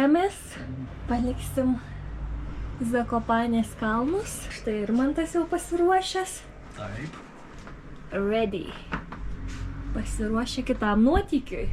treniruojamės, paliksim Zakopanės kalnus. Štai ir Mantas jau pasiruošęs. Taip. Ready. Pasiruošę kitam nuotykiui.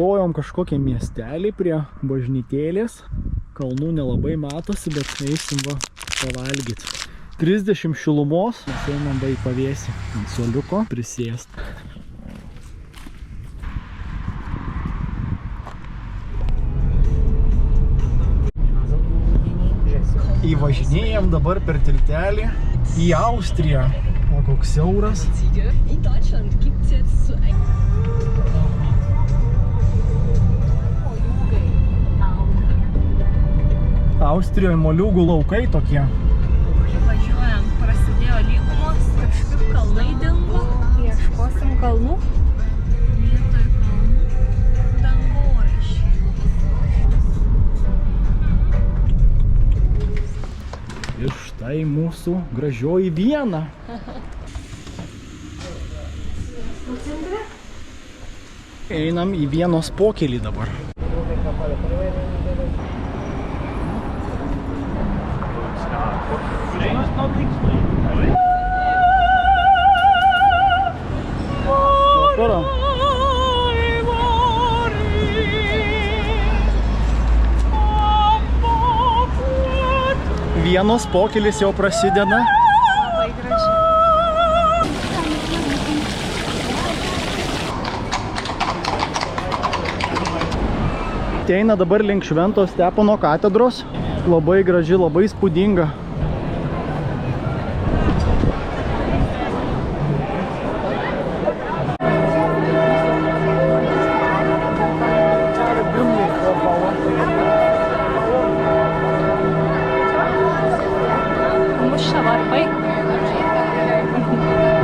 Stojom kažkokią miestelį prie bažnytėlės. Kalnų nelabai matosi, bet eisim va pavalgyti. 30 šilumos. Mes einam va į pavėsį ant suoliuko prisėst. Įvažinėjom dabar per tiltelį į Austriją. O koks siauras. In Deutschland gibt's jetzt so ein Austrijoje moliūgų laukai tokie. Važiuojam, prasidėjo lygumos, kažkaip kalnai dingo. Ieškosim kalnų. Vietoj kalnų dangoraižiai. Ir štai mūsų gražioji Viena. Einam į Vienos pokelį dabar. Vienos pokelis jau prasideda. Labai gražiai. Eina dabar link Švento Stepono katedros. Labai graži, labai įspūdinga.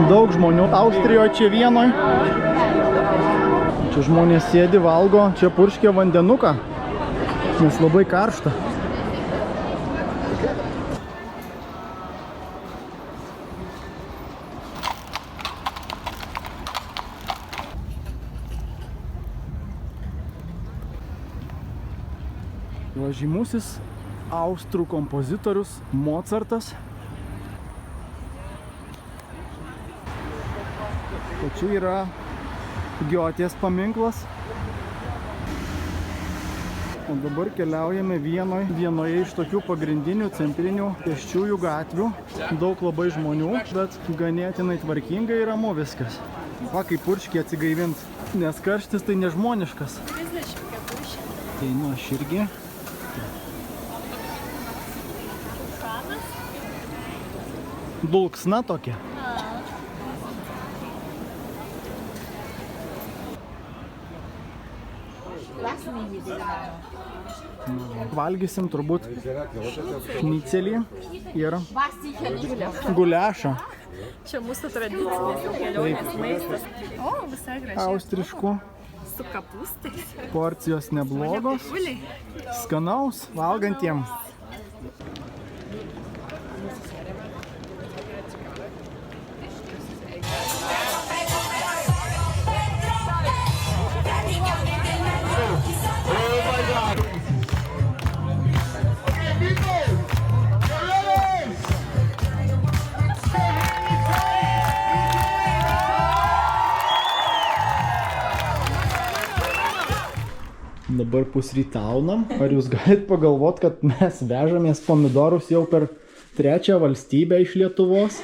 Daug žmonių Austrijoje, čia Vienoje. Čia žmonės sėdi, valgo, čia purškia vandenuką, nes labai karšta. Žymusis austrų kompozitorius Mocartas. Čia yra Giotės paminklas. O dabar keliaujame vienoje iš tokių pagrindinių centrinių pėsčiųjų gatvių. Daug labai žmonių, bet ganėtinai tvarkingai ir ramu viskas. Va, kaip purškiai atsigaivint, nes karštis tai nežmoniškas. 34. Tai nu aš irgi. Dulksna tokia. Valgysim turbūt šnicelį ir guliašą. Čia mūsų tradicinės kelionės maistas. O, visai gražiai. Austriškų. Su kapustais. Porcijos neblogos. Skanaus valgantiems. Dabar pusrytaunam. Ar jūs galite pagalvoti, kad mes vežamės pomidorus jau per Trečią valstybę iš Lietuvos.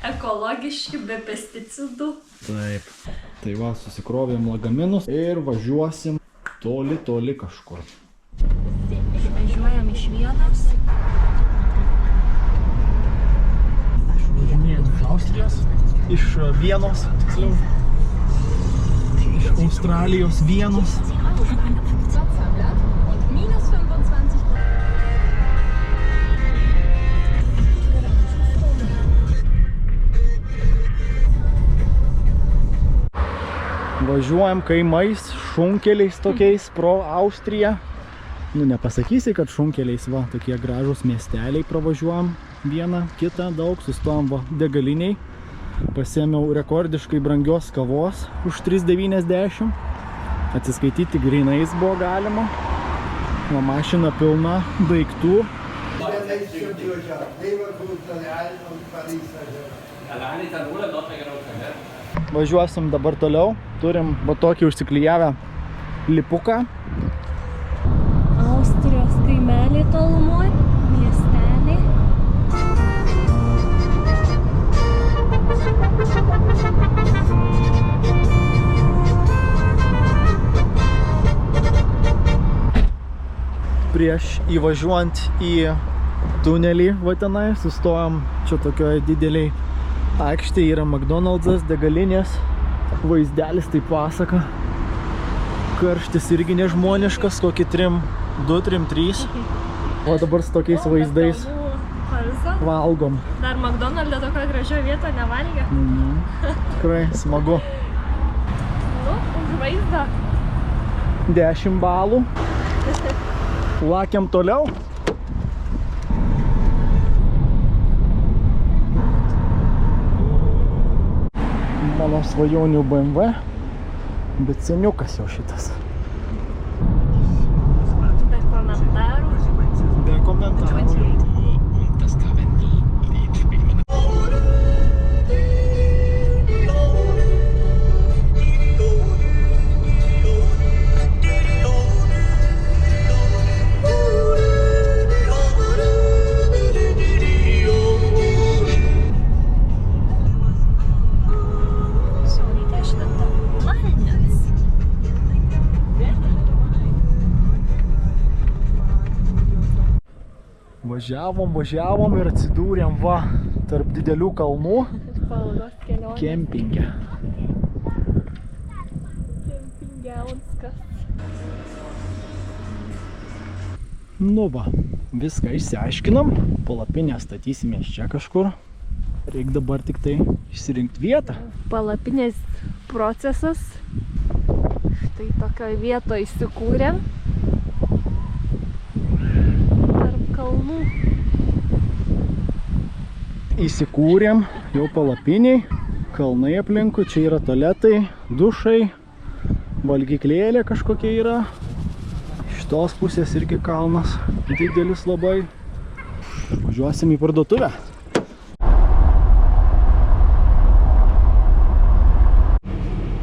Ekologiški, be pesticidų. Taip. Tai va, susikrovėm lagaminus ir važiuosim toli kažkur. Važiuojam iš Vienos. Važinėjom iš Austrijos. Iš Vienos, tiksliau. Iš Australijos Vienos. Važiuojam kaimais, šunkeliais tokiais pro Austriją. Nu, nepasakysi, kad šunkeliais, va, tokie gražūs miesteliai pravažiuojam. Vieną, kitą, daug, sustojom va degaliniai. Pasėmiau rekordiškai brangios kavos už 3,90. Atsiskaityti grynais buvo galima. Va, mašina pilna daiktų. Važiuosim dabar toliau. Turim va tokį užsiklijavę lipuką. Austrijos kaimeliai tolumoj, miesteliai. Prieš įvažiuojant į tunelį, va tenai, sustojom čia tokioje dideliai aikštėje, yra McDonald'sas, degalinės, vaizdelis tai pasaka. Karštis irgi nežmoniškas, kokį 2-3. O dabar su tokiais vaizdais valgom. Dar McDonald'e tokio gražio vietą nevalgė. Tikrai smagu. Nu, už vaizdą. 10 balų. Lakiam toliau. Mano svajonių BMW, bet seniukas jau šitas. Be komentarų. Be komentarų. Važiavom ir atsidūrėm va tarp didelių kalnų. Palangos kelionė. Kempinge. Kempingiauskas. Nu va, viską išsiaiškinom. Palapinę statysimės čia kažkur. Reikia dabar tik tai išsirinkti vietą. Palapinės procesas. Štai tokioje vietoje įsikūrėm. Kalnų. Įsikūrėm jau palapiniai, kalnai aplinkui, čia yra tualetai, dušai, valgyklėlė kažkokia yra. Iš tos pusės irgi kalnas, didelis labai. Važiuosim į parduotuvę.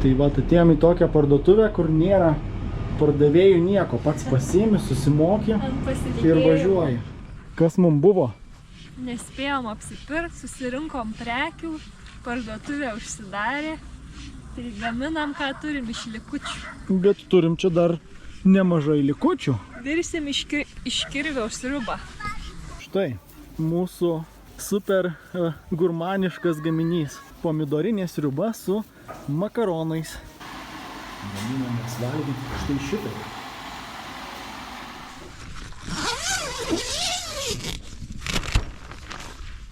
Tai va, atėjom į tokią parduotuvę, kur nėra pardavėjų nieko, pats pasiimi, susimokė ir važiuoji. Kas mums buvo? Nespėjom apsipirkti, susirinkom prekių, parduotuvė užsidarė, tai gaminam, ką turim iš likučių. Bet turim čia dar nemažai likučių. Virsim iš kirvio sriubą. Štai, mūsų super gurmaniškas gaminys. Pomidorinė sriuba su makaronais. Gaminamės valgyti štai šitai.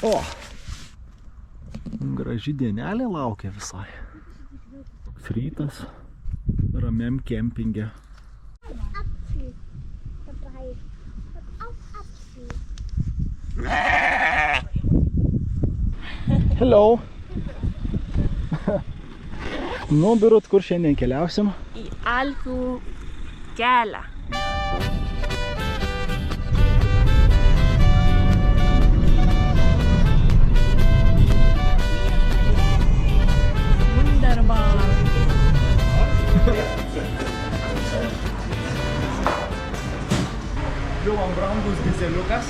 O! Graži dienelė laukia visai. Rytas ramiam kempinge. Hello! Nu, Birut, kur šiandien keliausim? Į Alpių kelią. Wunderbar. Žiūrėjom brangus dizeliukas.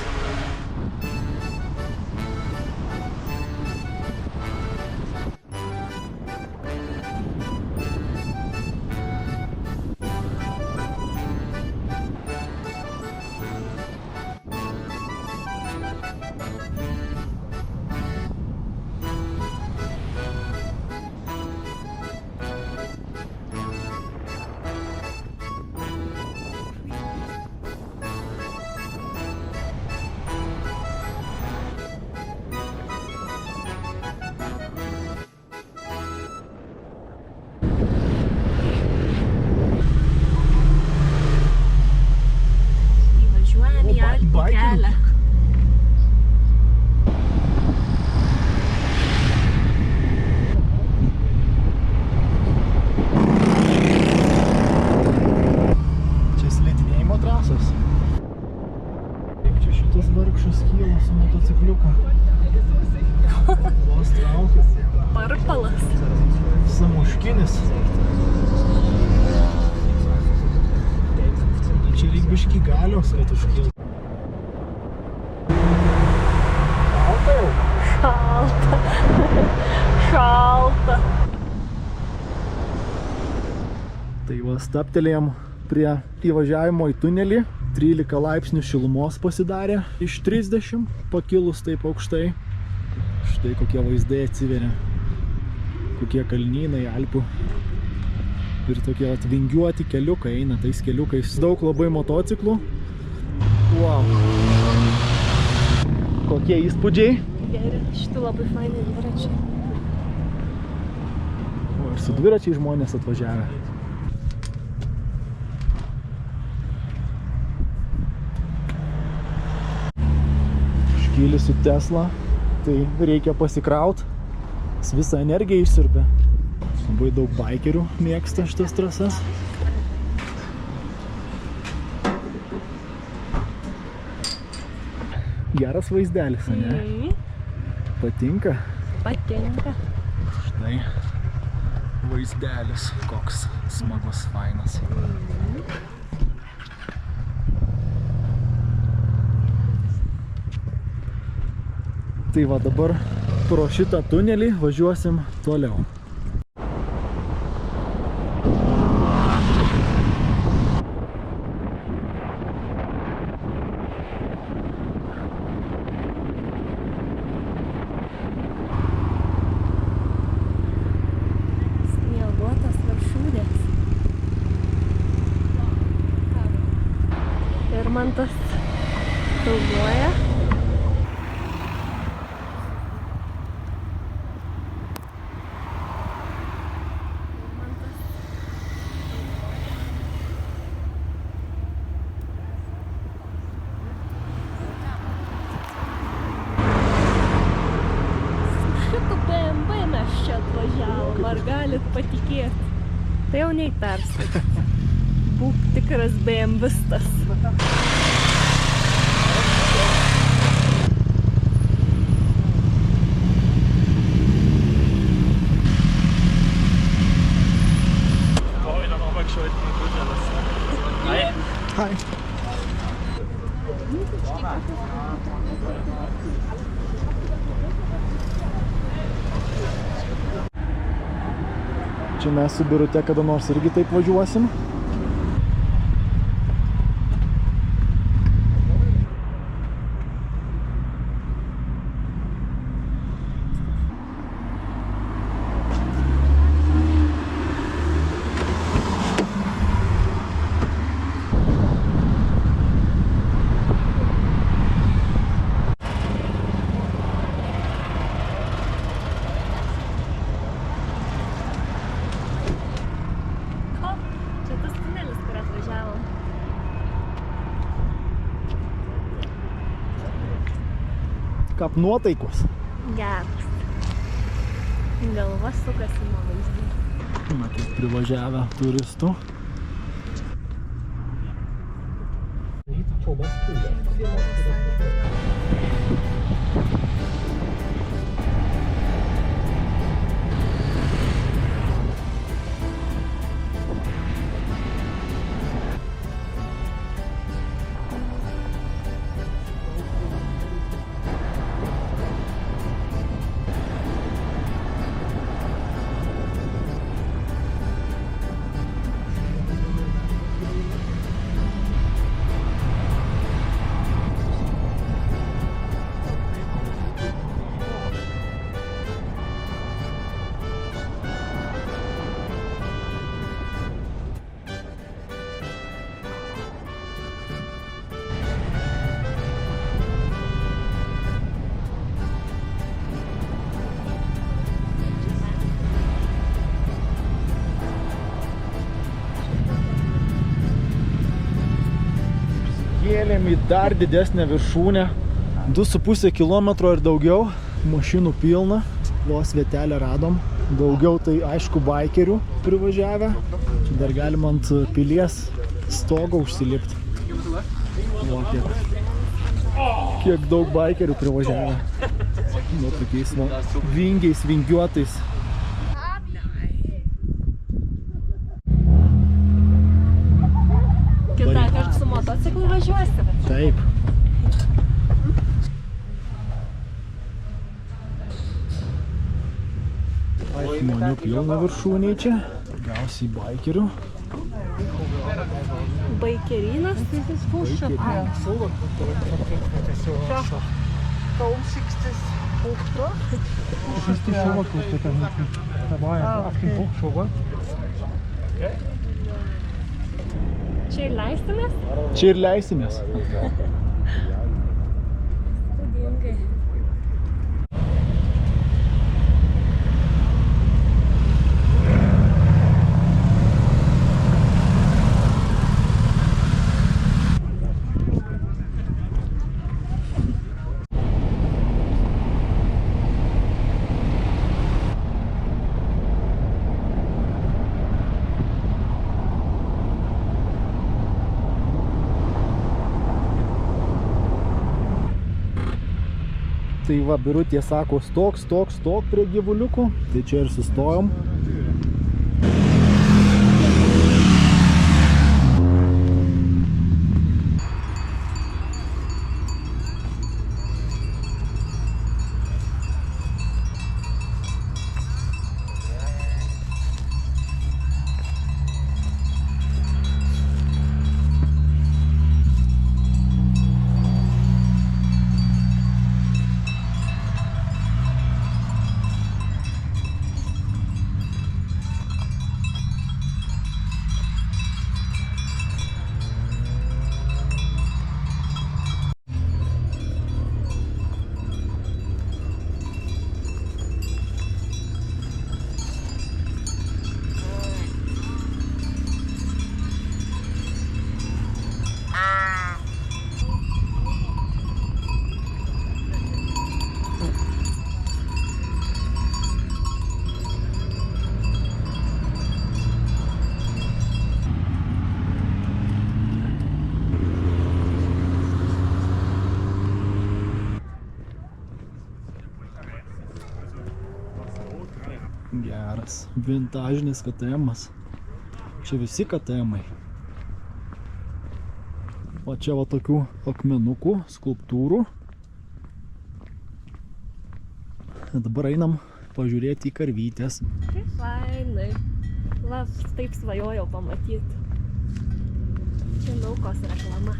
miškinis. Čia lyg biški galios, kad užkiltų. Šalta jau? Šalta. Šalta. Tai va, staptelėjom prie įvažiavimo į tunelį. 13 laipsnių šilumos pasidarė iš 30, pakilus taip aukštai. Štai kokie vaizdai atsiveria. Kokie kalnynai, Alpių. Ir tokie vingiuoti keliukai eina tais keliukais. Daug labai motociklų. Wow. Kokie įspūdžiai? Geri, šitų labai faini dviračiai. O, ir su dviračiai žmonės atvažiavę. Škylis su Tesla, tai reikia pasikraut. Jis visą energiją išsiurbia. Labai daug baikerių mėgsta šitas trasas. Geras vaizdelis, ane? Patinka? Patinka. Štai vaizdelis, koks smagus, fainas. Tai va, dabar pro šitą tunelį važiuosim toliau. Snieguotas viršūnės. Ir man tas filmuoja. BMW mes čia atvažiavom, ar galit patikėti? Tai jau neįtarsit. Būk tikras BMW-stas. Hi. Čia mes su Birute kada nors irgi taip važiuosim. Čia tas tunelis, kur atvažiavom. Kap nuotaikos. Geras. Galva sukasi nuo vaizdų. Matyt, privažiavę turistų. Kėlėm į dar didesnę viršūnę. 2,5 kilometro ir daugiau. Mašinų pilna. Vos vietelę radom. Daugiau tai aišku baikerių privažiavę. Čia dar galim ant pilies stogo užsilipti. O, kiek daug baikerių privažiavę. Nu, tokiais vingiais, vingiuotais. važiuosime. Taip. Žmonių pilna viršūnėj čia. Gausiai baikerių. Baikerinas. Čia ir leistumės? Čia ir leisimės. Studingai. Tai va, Birutė sako, stok prie gyvuliukų. Tai čia ir sustojom. Geras, vintažinis KTM-as. Čia visi KTM-ai. O čia va tokių akmenukų, skulptūrų. Dabar einam pažiūrėti į karvytės. Kaip fainai. Taip svajojau pamatyti. Čia Naukos reklama.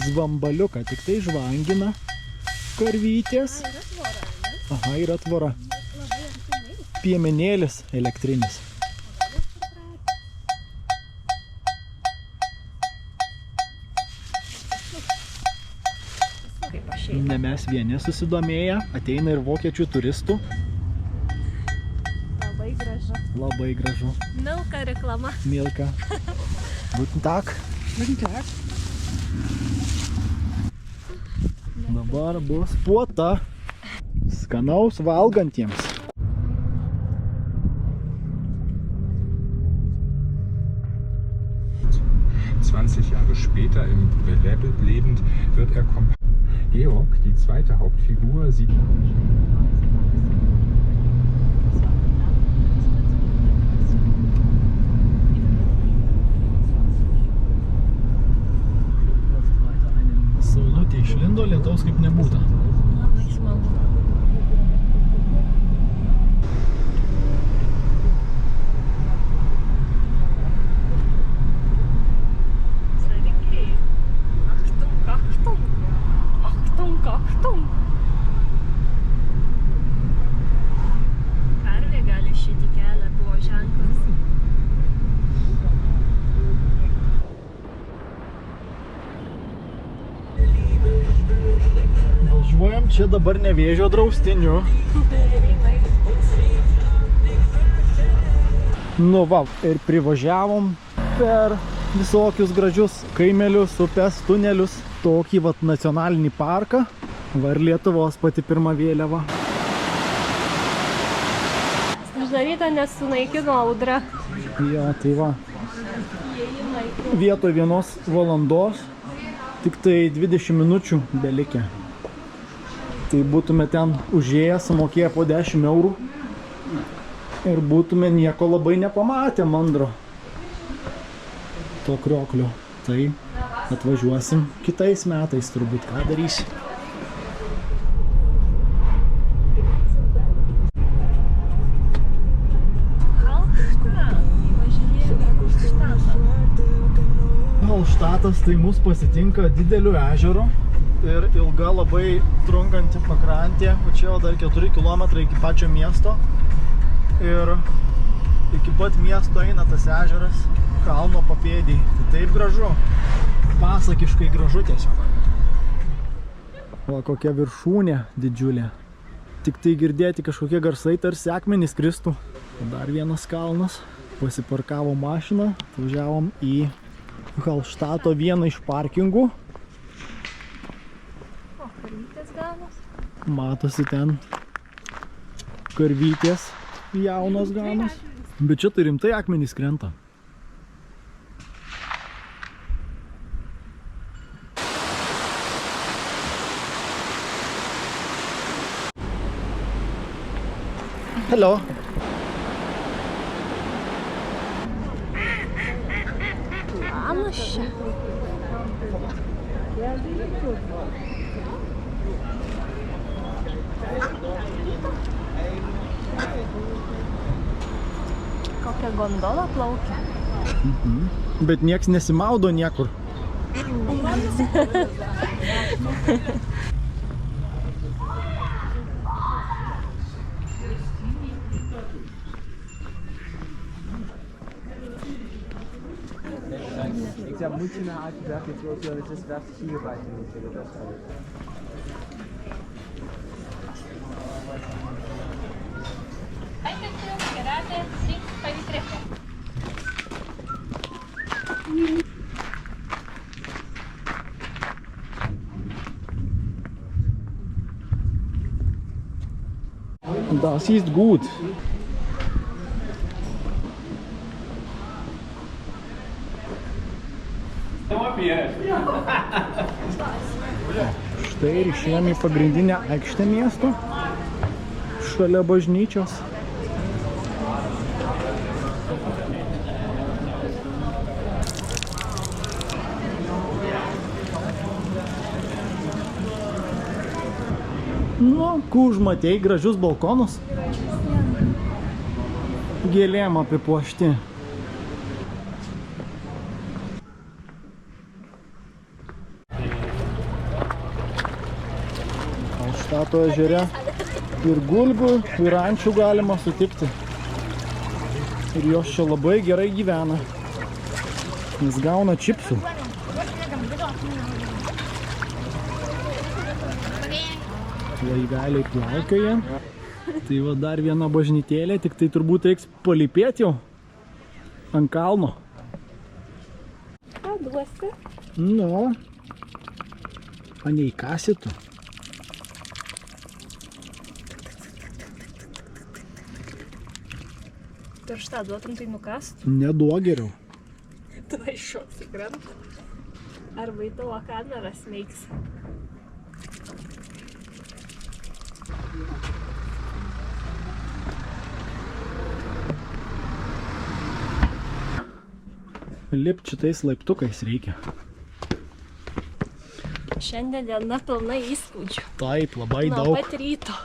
Zvambaliuką tik tai žvangina karvytės. Yra tvora, ne? Aha, yra tvora. Labai artimai. Piemenėlis elektrinis. Kaip aš einu. Ne mes vieni susidomėję, ateina ir vokiečių turistų. Labai gražu. Labai gražu. Milka reklama. Milka. Guten Tag. Guten Tag. Dabar bus puota. Skanaus valgantiems. Jahre später im lebend wird er Georg, die zweite Hauptfigur, sieht Saulutė išlindo, lietaus kaip nebūta. Labai smagu. Karvė gali šitį kelią, buvo ženklas. Važiuojam čia dabar Nevėžio draustiniu. Nu va, ir privažiavom per visokius gražius kaimelius, upes, tunelius. Tokį vat nacionalinį parką. Va ir Lietuvos pati pirma vėliava. Uždaryta, nes sunaikino audra. Jo, tai va. Vietoj 1 valandos tik tai 20 minučių belikę. Tai būtume ten užėję, sumokėję po 10 eurų. Ir būtume nieko labai nepamatę mandro. To krioklio. Tai Atvažiuosim kitais metais turbūt, ką darysi. Halštatas tai mus pasitinka dideliu ežeru ir ilga labai trunkanti pakrantė, o čia jau dar 4 km iki pačio miesto ir iki pat miesto eina tas ežeras kalno papėdėj. Tai taip gražu, pasakiškai gražu tiesiog. O kokia viršūnė didžiulė. Tik tai girdėti kažkokie garsai, tarsi akmenys kristų. Dar vienas kalnas. Pasiparkavo mašiną, atvažiavom į Halštato vieną iš parkingų. O, karvytės ganos. Matosi ten karvytės jaunos ganos. Bet čia tai rimtai akmenys krenta. Hello. Planas čia. Kokia gondola plaukia. Bet nieks nesimaudo niekur. Ik zeg, moet je naar uitgewerkt, ik wil dat het is weg hierbij doen. Das ist gut. Štai ir išėjome į pagrindinę aikštę miesto, šalia bažnyčios. Nu, užmatei gražius balkonus. Gėlėm apipuošti. Halštato ežere ir gulbių, ir ančių galima sutikti. Ir jos čia labai gerai gyvena. Jis gauna čipsų. Laiveliai plaukioja. Tai va dar viena bažnytėlė, tik tai turbūt reiks palypėti jau ant kalno. Ką duosi? Nu, o neįkasi tu. Pirštą duotum, tai nukast. Neduok geriau. Tada iššoks į krantą. Arba į tavo kamerą smeigs. Lipt šitais laiptukais reikia. Šiandien diena pilna įspūdžių. Taip, labai Nuo daug. pat ryto.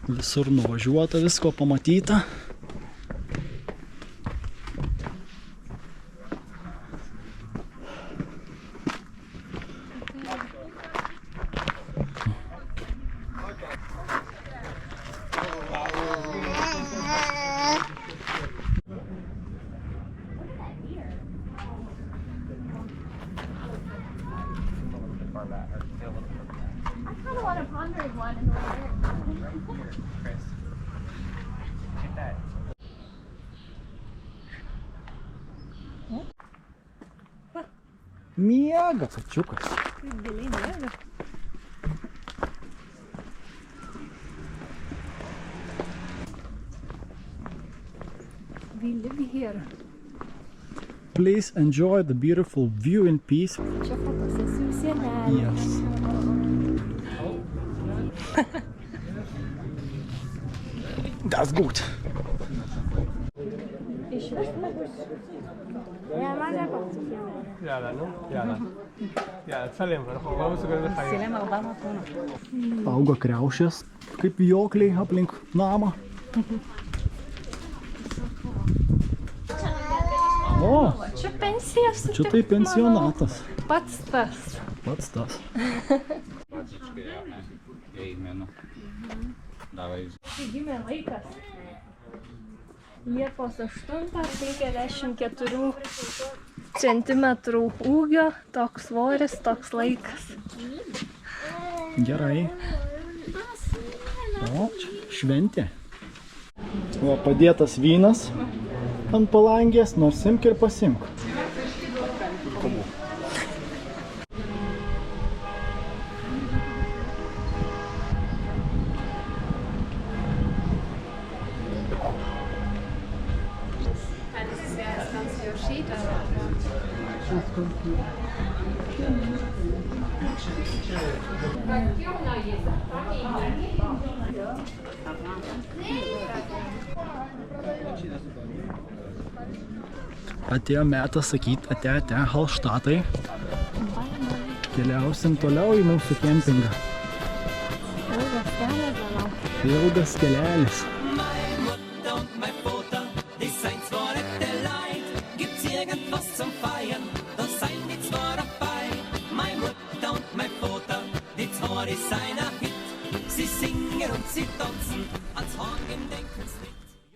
Visur nuvažiuota, visko pamatyta. Miega, kačiukas. Kaip giliai miega. We live here. Please enjoy the beautiful view in peace. Čia fotosesijų sienelė. Yes. Das ist gut. Auga kriaušės, kaip vijokliai aplink namą. O, Čia pensija sutikti. čia tai pensionatas. Pats tas. Pats tas. Gimė laikas. Liepos 8, 54 centimetrų ūgio, toks svoris, toks laikas. Gerai. O, čia šventė. Va, padėtas vynas ant palangės, nors imk ir pasimk. Atėjo metas sakyti ate, Hallštatai. Keliausim toliau į mūsų kempingą. Ilgas kelias, manau. Ilgas kelelis. Sie singen und sie tanzen.